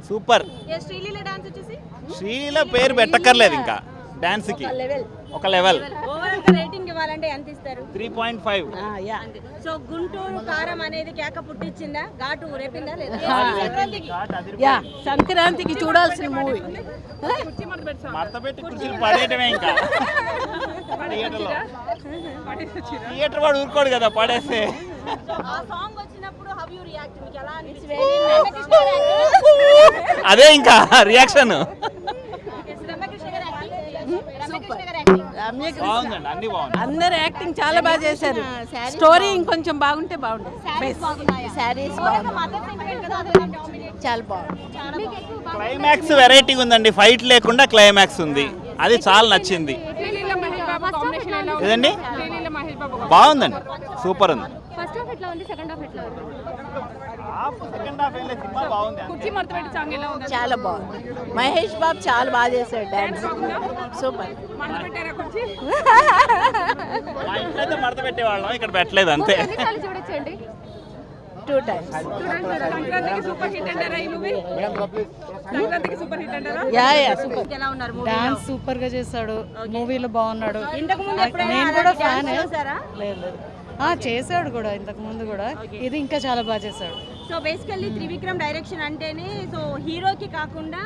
Super. Sreeleela dance వచ్చేసి శ్రీలీల పేరు పెట్టక్కర్లేదు ఇంకా డాన్స్ కి ఒక లెవెల్. ఓవరాల్ గా రేటింగ్ ఇవ్వాలంటే ఎంత ఇస్తారు? 3.5. సో గుంటూరు కారం అనేది కేక పుట్టించిందా, ఘాటు రేపిందా లేదా? సంక్రాంతికి చూడాల్సిన మూవీ. మడత పెట్టి కుర్చీలు పడేయటమే ఇంకా. థియేటర్ వాడు ఊరుకోడు కదా పడేస్తే. ఆ సాంగ్ వచ్చినప్పుడు హౌ యు రియాక్ట్, మీకు ఎలా అనిపించింది? అదే ఇంకా రియాక్షన్. బాగుందండి, అన్ని బాగుంది. అందరు యాక్టింగ్ చాలా బాగా చేశారు. స్టోరీ ఇంకొంచెం బాగుంటే బాగుంటుంది. శారీస్ చాలా బాగుంది. క్లైమాక్స్ వెరైటీగా ఉందండి. ఫైట్ లేకుండా క్లైమాక్స్ ఉంది, అది చాలా నచ్చింది. ఏదండి బాగుందండి, సూపర్ ఉంది. ఫస్ట్ హాఫ్ ఎట్లా ఉంది, సెకండ్ హాఫ్ ఎట్లా ఉంది? సెకండ్ హాఫ్ ఏంలే, సినిమా బాగుంది. చాలా బాగుంది. మహేష్ బాబు చాలా బాగా చేశాడు డాన్స్. సూపర్. మా ఇంట్లో అయితే మడత పెట్టేవాళ్ళం, ఇక్కడ పెట్టలేదు అంతే. ఎన్నిసార్లు చూడొచ్చండి? 2 times. సూపర్. ఎలా ఉన్నారు మూవీ? డాన్స్ సూపర్ గా చేశాడు, మూవీలో బాగున్నాడు. ఇంతకు ముందు ఎప్పుడైనా నేను కూడా అలాంటి ఫ్యాన్. dance చేశారా? లేదు చేశాడు కూడా ఇంతకు ముందు కూడా, ఇది ఇంకా చాలా బాగా చేశాడు. సో బేసికల్లీ త్రివిక్రమ్ డైరెక్షన్ అంటేనే సో హీరోకి కాకుండా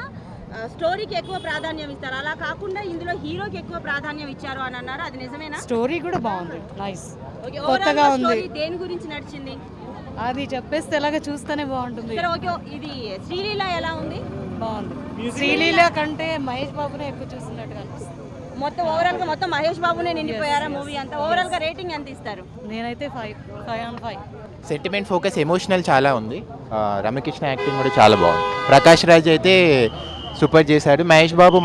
స్టోరీకి ఎక్కువ ప్రాధాన్యం ఇస్తారు. అలా కాకుండా ఇందులో హీరోకి ఎక్కువ ప్రాధాన్యం ఇచ్చారు అని అన్నారు, అది నిజమేనా? స్టోరీ కూడా బాగుంది, నైస్, ఓకే, కొత్తగా ఓవరాల్ ఉంది. స్టోరీ దేని గురించి నడిచింది? అది చెప్పేస్తే ఎలాగ చూస్తేనే బాగుంటుంది. సరే ఓకే, ఇది శ్రీలీల ఎలా ఉంది? బాగుంది. శ్రీలీల కంటే మహేష్ బాబునే ఎక్కువ చూస్తున్నట్టుగా అనిపిస్తుంది. మొత్తం ఓవరాల్ గా మొత్తం మహేష్ బాబునే నిండిపోయారా మూవీ అంతా? ఓవరాల్ గా రేటింగ్ ఎంత ఇస్తారు? నేనైతే 5/5. సెంటిమెంట్ ఫోకస్ ఎమోషనల్ చాలా ఉంది. రమకృష్ణ యాక్టింగ్ కూడా చాలా బాగుంది. ప్రకాష్ రాజ్ అయితే సూపర్ చేశాడు. మహేష్ బాబు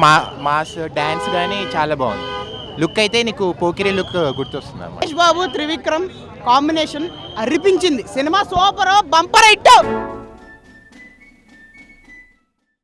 మాస్ డ్యాన్స్ కానీ చాలా బాగుంది. లుక్ అయితే నీకు పోకిరి లుక్ గుర్తొస్తుంది అన్నమాట. మహేష్ బాబు త్రివిక్రమ్ కాంబినేషన్ అరిపించింది. Cinema super, bumper hit.